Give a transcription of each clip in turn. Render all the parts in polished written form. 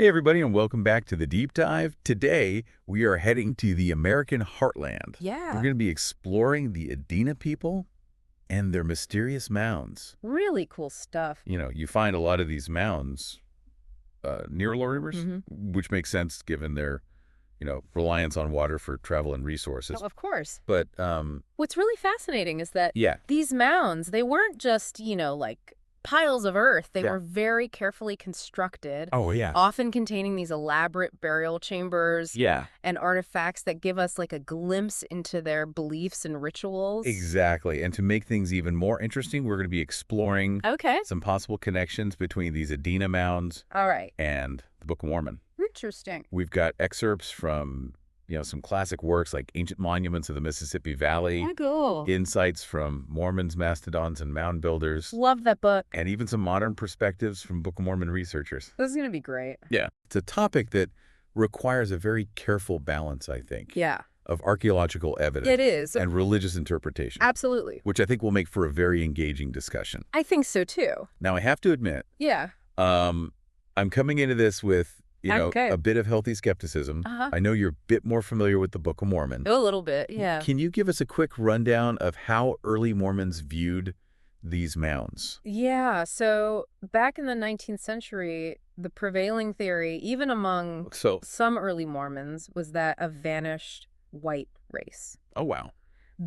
Hey everybody, and welcome back to the Deep Dive. Today, we are heading to the American Heartland. Yeah. We're going to be exploring the Adena people and their mysterious mounds. Really cool stuff. You know, you find a lot of these mounds near rivers, which makes sense given their, reliance on water for travel and resources. Oh, of course. But, What's really fascinating is that yeah, these mounds, they weren't just, like piles of earth. They Yeah. were very carefully constructed, oh yeah, often containing these elaborate burial chambers yeah, and artifacts that give us like a glimpse into their beliefs and rituals. exactly. And to make things even more interesting, we're going to be exploring Okay. some possible connections between these Adena mounds All right. and the Book of Mormon. Interesting. We've got excerpts from, some classic works like Ancient Monuments of the Mississippi Valley, Cool. insights from Mormons, mastodons, and mound builders, Love that book. and even some modern perspectives from Book of Mormon researchers. This is going to be great. Yeah. It's a topic that requires a very careful balance, I think, Yeah, of archaeological evidence it is. and religious interpretation, Absolutely. which I think will make for a very engaging discussion. I think so too. Now, I have to admit, Yeah. I'm coming into this with Okay. a bit of healthy skepticism. Uh-huh. I know you're a bit more familiar with the Book of Mormon. A little bit, yeah. Can you give us a quick rundown of how early Mormons viewed these mounds? Yeah, so back in the 19th century, the prevailing theory, even among So, some early Mormons, was that a vanished white race oh wow.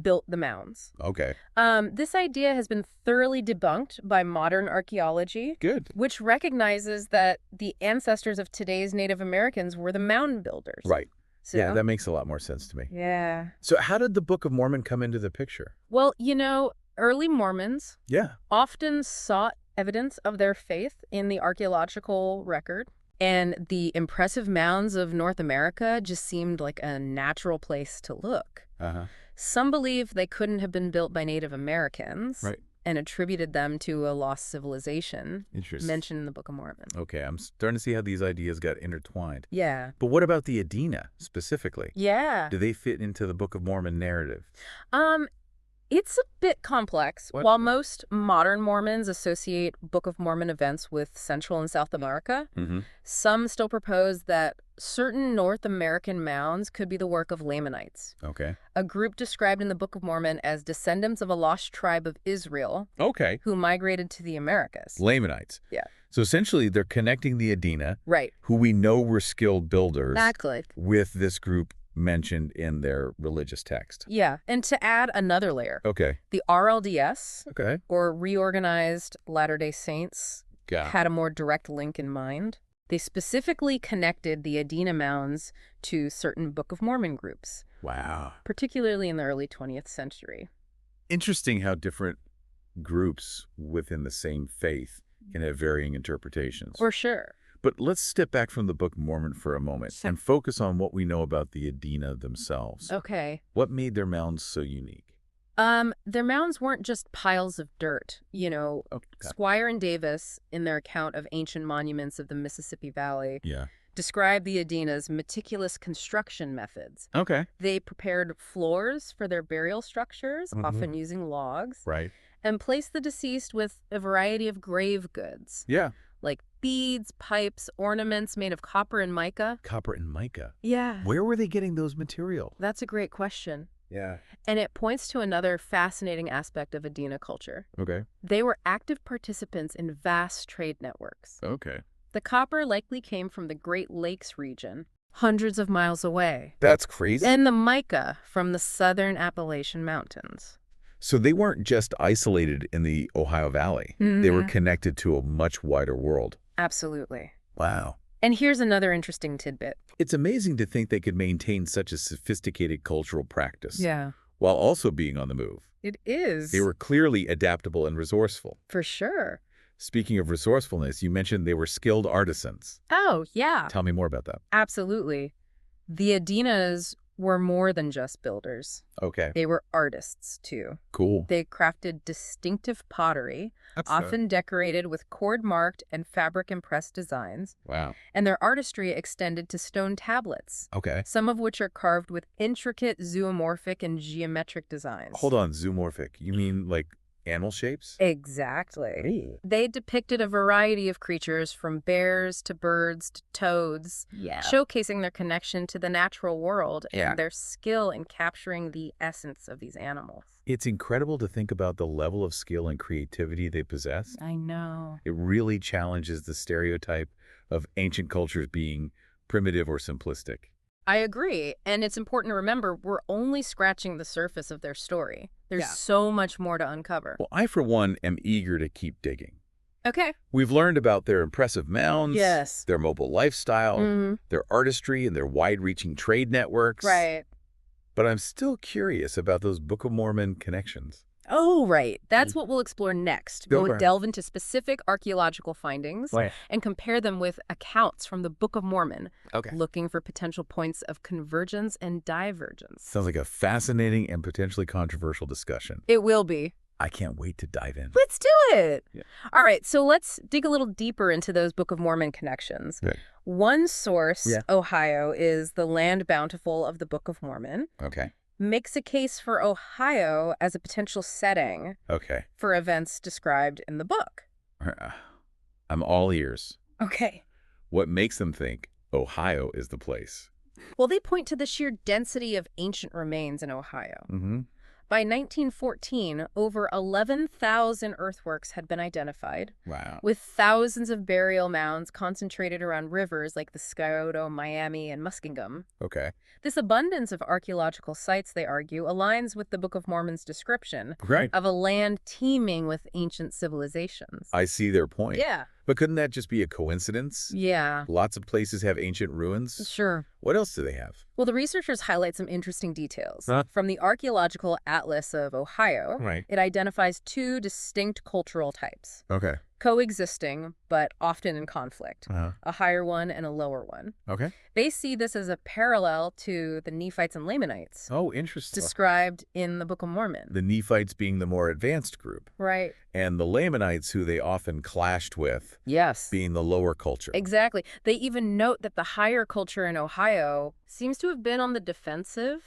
built the mounds. Okay. This idea has been thoroughly debunked by modern archaeology, Good. which recognizes that the ancestors of today's Native Americans were the mound builders. Right. So, Yeah, that makes a lot more sense to me. yeah. So how did the Book of Mormon come into the picture? Well, early Mormons Yeah. often sought evidence of their faith in the archaeological record, and the impressive mounds of North America just seemed like a natural place to look. Uh-huh. Some believe they couldn't have been built by Native Americans Right. and attributed them to a lost civilization Interesting. mentioned in the Book of Mormon. Okay, I'm starting to see how these ideas got intertwined. Yeah. But what about the Adena specifically? Yeah. Do they fit into the Book of Mormon narrative? It's a bit complex. What? While most modern Mormons associate Book of Mormon events with Central and South America, Mm-hmm. some still propose that certain North American mounds could be the work of Lamanites, Okay. a group described in the Book of Mormon as descendants of a lost tribe of Israel Okay. who migrated to the Americas. Lamanites. Yeah. So essentially, they're connecting the Adena, Right. who we know were skilled builders, Exactly. with this group mentioned in their religious text. Yeah. And to add another layer, Okay. the RLDS, Okay. or Reorganized Latter-day Saints, Got it. had a more direct link in mind. They specifically connected the Adena mounds to certain Book of Mormon groups, Wow. particularly in the early 20th century. Interesting how different groups within the same faith can have varying interpretations. For sure. But let's step back from the Book of Mormon for a moment and focus on what we know about the Adena themselves. Okay. What made their mounds so unique? Their mounds weren't just piles of dirt. Okay. Squire and Davis, in their account of ancient monuments of the Mississippi Valley, Yeah. describe the Adena's meticulous construction methods. Okay. They prepared floors for their burial structures, Mhm. often using logs, Right. and placed the deceased with a variety of grave goods, Yeah. like beads, pipes, ornaments made of copper and mica. Copper and mica. Yeah. Where were they getting those material? That's a great question. Yeah. And it points to another fascinating aspect of Adena culture. Okay. They were active participants in vast trade networks. Okay. The copper likely came from the Great Lakes region, hundreds of miles away, That's crazy. and the mica from the southern Appalachian Mountains. So they weren't just isolated in the Ohio Valley. They were Mhm. connected to a much wider world. Absolutely. Wow. And here's another interesting tidbit. It's amazing to think they could maintain such a sophisticated cultural practice Yeah, while also being on the move. it is. They were clearly adaptable and resourceful. For sure. Speaking of resourcefulness, you mentioned they were skilled artisans. Oh, yeah. Tell me more about that. Absolutely. The Adenas were more than just builders. Okay. They were artists, too. Cool. They crafted distinctive pottery, That's often decorated with cord-marked and fabric-impressed designs, wow. and their artistry extended to stone tablets, Okay. some of which are carved with intricate zoomorphic and geometric designs. Hold on, zoomorphic. You mean like animal shapes? Exactly. Ooh. They depicted a variety of creatures from bears to birds to toads, showcasing their connection to the natural world and their skill in capturing the essence of these animals. It's incredible to think about the level of skill and creativity they possess. I know. It really challenges the stereotype of ancient cultures being primitive or simplistic. I agree. And it's important to remember we're only scratching the surface of their story. There's so much more to uncover. Well, I, for one, am eager to keep digging. Okay. We've learned about their impressive mounds, their mobile lifestyle, their artistry, and their wide-reaching trade networks. Right. But I'm still curious about those Book of Mormon connections. Oh, right. That's what we'll explore next. We'll delve into specific archaeological findings and compare them with accounts from the Book of Mormon, looking for potential points of convergence and divergence. Sounds like a fascinating and potentially controversial discussion. It will be. I can't wait to dive in. Let's do it. All right, so let's dig a little deeper into those Book of Mormon connections. One source, Ohio, is the land bountiful of the Book of Mormon. Makes a case for Ohio as a potential setting for events described in the book. I'm all ears. Okay. What makes them think Ohio is the place? Well, they point to the sheer density of ancient remains in Ohio. By 1914, over 11,000 earthworks had been identified, with thousands of burial mounds concentrated around rivers like the Scioto, Miami, and Muskingum. This abundance of archaeological sites, they argue, aligns with the Book of Mormon's description of a land teeming with ancient civilizations. I see their point. Yeah. But couldn't that just be a coincidence? Yeah. Lots of places have ancient ruins. Sure. What else do they have? Well, the researchers highlight some interesting details. From the Archaeological Atlas of Ohio, it identifies two distinct cultural types. Coexisting, but often in conflict. A higher one and a lower one. They see this as a parallel to the Nephites and Lamanites. Oh, interesting. Described in the Book of Mormon. The Nephites being the more advanced group. Right. And the Lamanites, who they often clashed with, being the lower culture. Exactly. They even note that the higher culture in Ohio seems to have been on the defensive,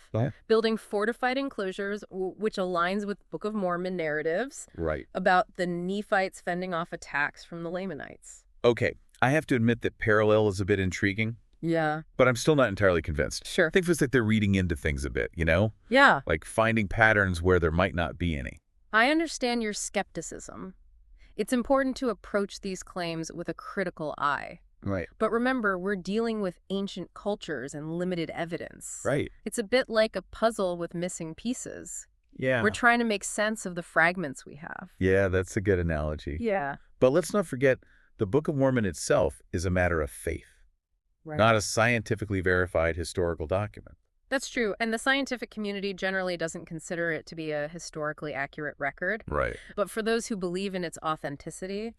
building fortified enclosures, which aligns with Book of Mormon narratives about the Nephites fending off attacks from the Lamanites. Okay, I have to admit that parallel is a bit intriguing. Yeah. But I'm still not entirely convinced. Sure. I think it's like they're reading into things a bit, you know? Yeah. Like finding patterns where there might not be any. I understand your skepticism. It's important to approach these claims with a critical eye. Right. But remember, we're dealing with ancient cultures and limited evidence. Right. It's a bit like a puzzle with missing pieces. Yeah. We're trying to make sense of the fragments we have. Yeah, that's a good analogy. Yeah. But let's not forget, the Book of Mormon itself is a matter of faith, not a scientifically verified historical document. That's true. And the scientific community generally doesn't consider it to be a historically accurate record. Right. But for those who believe in its authenticity,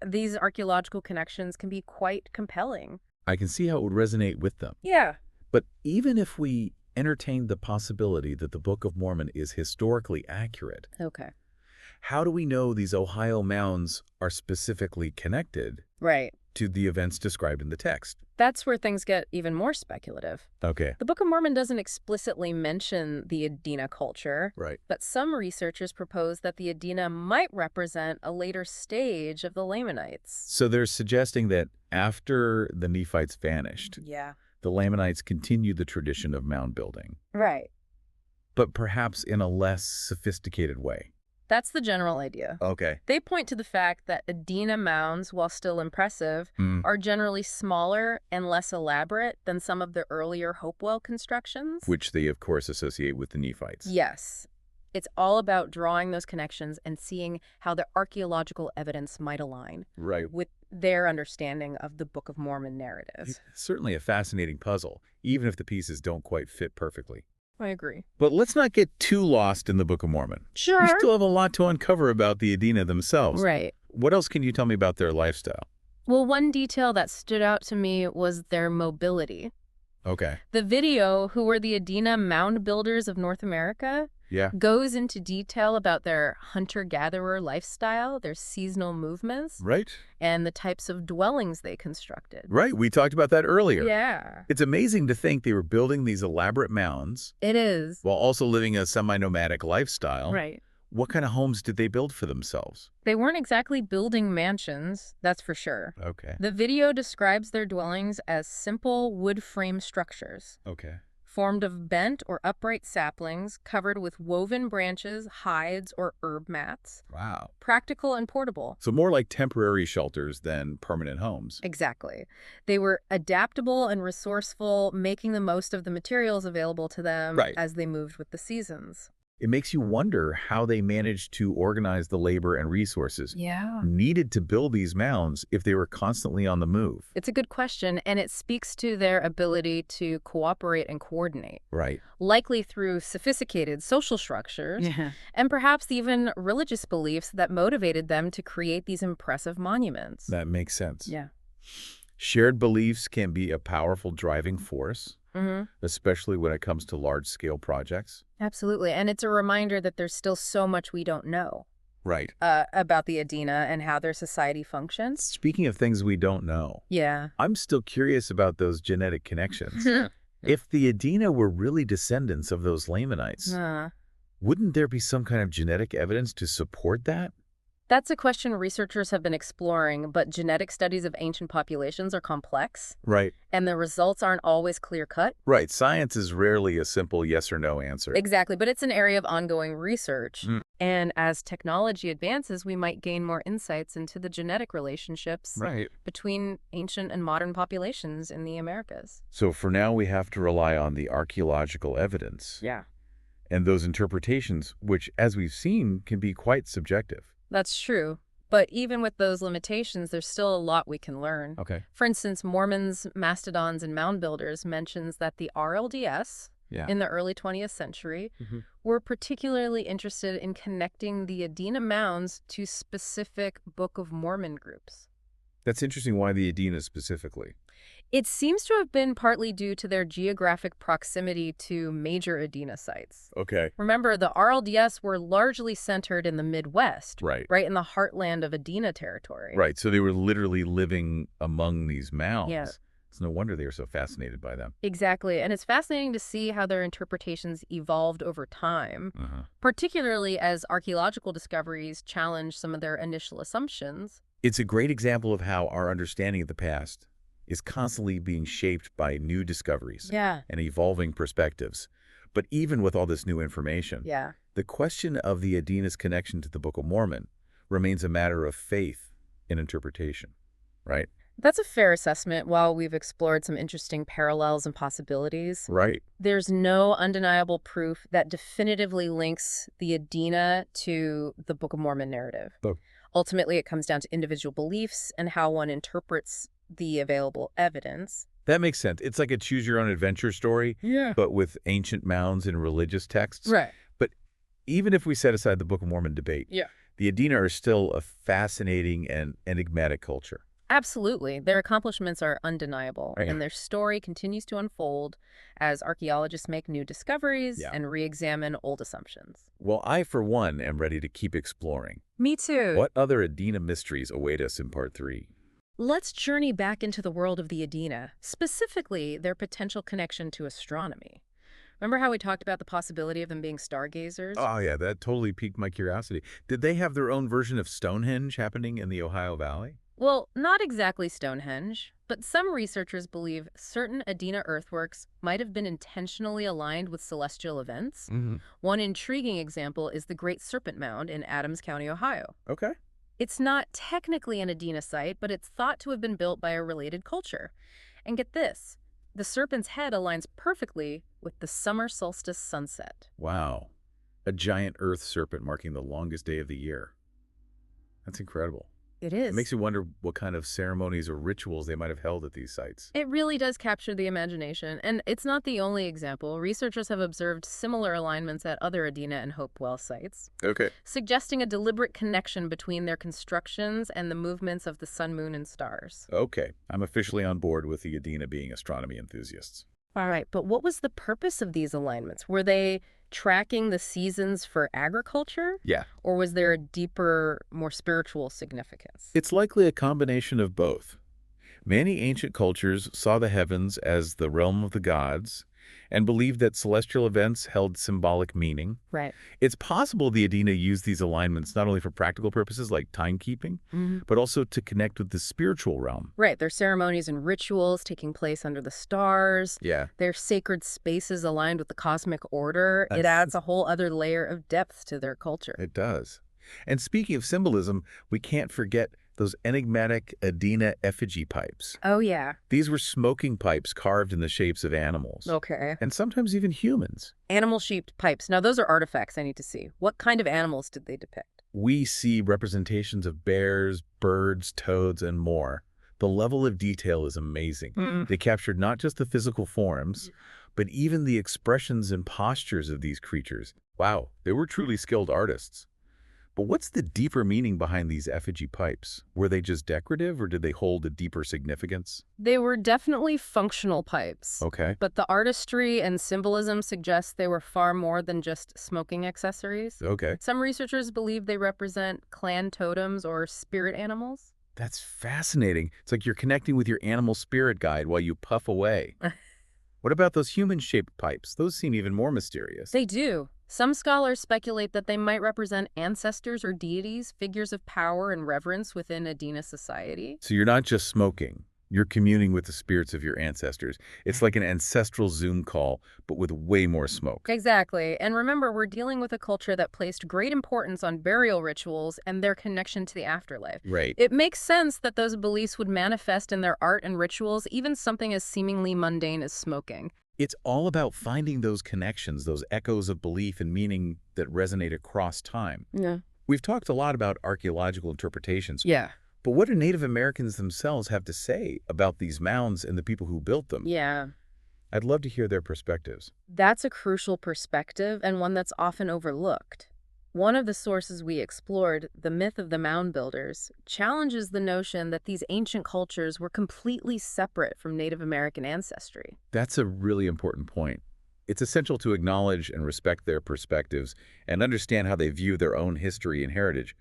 these archaeological connections can be quite compelling. I can see how it would resonate with them. Yeah. But even if we entertain the possibility that the Book of Mormon is historically accurate, how do we know these Ohio mounds are specifically connected to the events described in the text? That's where things get even more speculative. The Book of Mormon doesn't explicitly mention the Adena culture, but some researchers propose that the Adena might represent a later stage of the Lamanites. So they're suggesting that after the Nephites vanished, the Lamanites continued the tradition of mound building. Right. But perhaps in a less sophisticated way. That's the general idea. They point to the fact that Adena mounds, while still impressive, are generally smaller and less elaborate than some of the earlier Hopewell constructions. Which they, of course, associate with the Nephites. Yes. It's all about drawing those connections and seeing how the archaeological evidence might align with their understanding of the Book of Mormon narrative. It's certainly a fascinating puzzle, even if the pieces don't quite fit perfectly. I agree. But let's not get too lost in the Book of Mormon. Sure. We still have a lot to uncover about the Adena themselves. Right. What else can you tell me about their lifestyle? Well, one detail that stood out to me was their mobility. The video, Who Were the Adena Mound Builders of North America, goes into detail about their hunter-gatherer lifestyle, their seasonal movements, and the types of dwellings they constructed. We talked about that earlier. Yeah. It's amazing to think they were building these elaborate mounds. It is. While also living a semi-nomadic lifestyle. What kind of homes did they build for themselves? They weren't exactly building mansions, that's for sure. Okay. The video describes their dwellings as simple wood frame structures. Okay. Formed of bent or upright saplings covered with woven branches, hides, or herb mats. Wow. Practical and portable. So more like temporary shelters than permanent homes. Exactly. They were adaptable and resourceful, making the most of the materials available to them as they moved with the seasons. It makes you wonder how they managed to organize the labor and resources needed to build these mounds if they were constantly on the move. It's a good question, and it speaks to their ability to cooperate and coordinate. Right. Likely through sophisticated social structures and perhaps even religious beliefs that motivated them to create these impressive monuments. That makes sense. Yeah. Shared beliefs can be a powerful driving force, especially when it comes to large-scale projects. Absolutely. And it's a reminder that there's still so much we don't know. Right. About the Adena and how their society functions. Speaking of things we don't know. Yeah. I'm still curious about those genetic connections. If the Adena were really descendants of those Lamanites, wouldn't there be some kind of genetic evidence to support that? That's a question researchers have been exploring, but genetic studies of ancient populations are complex. Right. And the results aren't always clear-cut. Right. Science is rarely a simple yes or no answer. Exactly, but it's an area of ongoing research. And as technology advances, we might gain more insights into the genetic relationships between ancient and modern populations in the Americas. So for now, we have to rely on the archaeological evidence. Yeah. And those interpretations, which, as we've seen, can be quite subjective. That's true. But even with those limitations, there's still a lot we can learn. Okay. For instance, Mormons, mastodons, and mound builders mentions that the RLDS in the early 20th century were particularly interested in connecting the Adena mounds to specific Book of Mormon groups. That's interesting. Why the Adena specifically? It seems to have been partly due to their geographic proximity to major Adena sites. Okay. Remember, the RLDS were largely centered in the Midwest, right in the heartland of Adena territory. Right, so they were literally living among these mounds. Yeah. It's no wonder they were so fascinated by them. Exactly, and it's fascinating to see how their interpretations evolved over time, particularly as archaeological discoveries challenge some of their initial assumptions. It's a great example of how our understanding of the past is constantly being shaped by new discoveries and evolving perspectives. But even with all this new information, the question of the Adena's connection to the Book of Mormon remains a matter of faith and interpretation, right? That's a fair assessment. While we've explored some interesting parallels and possibilities, there's no undeniable proof that definitively links the Adena to the Book of Mormon narrative. Ultimately, it comes down to individual beliefs and how one interprets the available evidence. That makes sense. It's like a choose-your-own-adventure story, but with ancient mounds and religious texts. Right. But even if we set aside the Book of Mormon debate, the Adena are still a fascinating and enigmatic culture. Absolutely. Their accomplishments are undeniable, and their story continues to unfold as archaeologists make new discoveries and re-examine old assumptions. Well, I, for one, am ready to keep exploring. Me too. What other Adena mysteries await us in Part 3? Let's journey back into the world of the Adena, specifically their potential connection to astronomy. Remember how we talked about the possibility of them being stargazers? Oh, yeah, that totally piqued my curiosity. Did they have their own version of Stonehenge happening in the Ohio Valley? Well, not exactly Stonehenge, but some researchers believe certain Adena earthworks might have been intentionally aligned with celestial events. One intriguing example is the Great Serpent Mound in Adams County, Ohio. Okay. It's not technically an Adena site, but it's thought to have been built by a related culture. And get this, the serpent's head aligns perfectly with the summer solstice sunset. Wow. A giant earth serpent marking the longest day of the year. That's incredible. It is. It makes you wonder what kind of ceremonies or rituals they might have held at these sites. It really does capture the imagination, and it's not the only example. Researchers have observed similar alignments at other Adena and Hopewell sites, suggesting a deliberate connection between their constructions and the movements of the sun, moon, and stars. Okay, I'm officially on board with the Adena being astronomy enthusiasts. All right, but what was the purpose of these alignments? Were they tracking the seasons for agriculture? Yeah. Or was there a deeper, more spiritual significance? It's likely a combination of both. Many ancient cultures saw the heavens as the realm of the gods, and believed that celestial events held symbolic meaning. Right. It's possible the Adena used these alignments not only for practical purposes like timekeeping, but also to connect with the spiritual realm. Right. Their ceremonies and rituals taking place under the stars. Yeah. Their sacred spaces aligned with the cosmic order. It adds a whole other layer of depth to their culture. It does. And speaking of symbolism, we can't forget those enigmatic Adena effigy pipes. Oh, yeah. These were smoking pipes carved in the shapes of animals. Okay. And sometimes even humans. Animal-shaped pipes. Now, those are artifacts I need to see. What kind of animals did they depict? We see representations of bears, birds, toads, and more. The level of detail is amazing. They captured not just the physical forms, but even the expressions and postures of these creatures. Wow, they were truly skilled artists. But what's the deeper meaning behind these effigy pipes? Were they just decorative, or did they hold a deeper significance? They were definitely functional pipes. Okay. But the artistry and symbolism suggest they were far more than just smoking accessories. Okay. Some researchers believe they represent clan totems or spirit animals. That's fascinating. It's like you're connecting with your animal spirit guide while you puff away. What about those human-shaped pipes? Those seem even more mysterious. They do. Some scholars speculate that they might represent ancestors or deities, figures of power and reverence within Adena society. So you're not just smoking. You're communing with the spirits of your ancestors. It's like an ancestral Zoom call, but with way more smoke. Exactly. And remember, we're dealing with a culture that placed great importance on burial rituals and their connection to the afterlife. Right. It makes sense that those beliefs would manifest in their art and rituals, even something as seemingly mundane as smoking. It's all about finding those connections, those echoes of belief and meaning that resonate across time. Yeah. We've talked a lot about archaeological interpretations. Yeah. But what do Native Americans themselves have to say about these mounds and the people who built them? Yeah. I'd love to hear their perspectives. That's a crucial perspective and one that's often overlooked. One of the sources we explored, the myth of the mound builders, challenges the notion that these ancient cultures were completely separate from Native American ancestry. That's a really important point. It's essential to acknowledge and respect their perspectives and understand how they view their own history and heritage.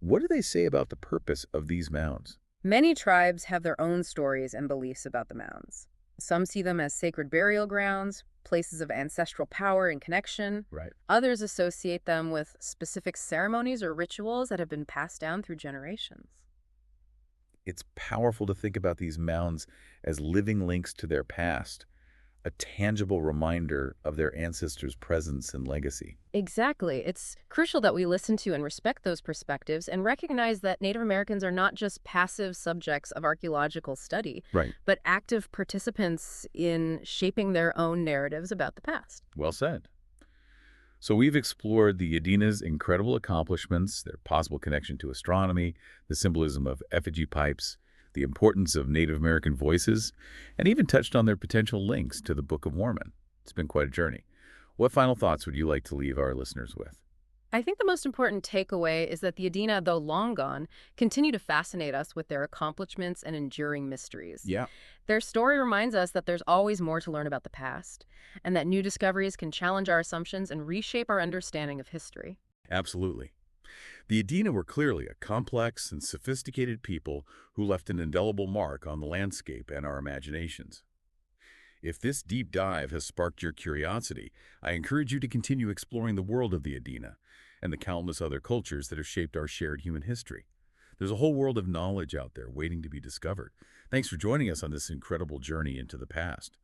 What do they say about the purpose of these mounds? Many tribes have their own stories and beliefs about the mounds. Some see them as sacred burial grounds, places of ancestral power and connection. Right. Others associate them with specific ceremonies or rituals that have been passed down through generations. It's powerful to think about these mounds as living links to their past, a tangible reminder of their ancestors' presence and legacy. Exactly. It's crucial that we listen to and respect those perspectives and recognize that Native Americans are not just passive subjects of archaeological study, Right. but active participants in shaping their own narratives about the past. Well said. So we've explored the Adena's incredible accomplishments, their possible connection to astronomy, the symbolism of effigy pipes, the importance of Native American voices, and even touched on their potential links to the Book of Mormon. It's been quite a journey. What final thoughts would you like to leave our listeners with? I think the most important takeaway is that the Adena, though long gone, continue to fascinate us with their accomplishments and enduring mysteries. Yeah. Their story reminds us that there's always more to learn about the past, and that new discoveries can challenge our assumptions and reshape our understanding of history. Absolutely. The Adena were clearly a complex and sophisticated people who left an indelible mark on the landscape and our imaginations. If this deep dive has sparked your curiosity, I encourage you to continue exploring the world of the Adena and the countless other cultures that have shaped our shared human history. There's a whole world of knowledge out there waiting to be discovered. Thanks for joining us on this incredible journey into the past.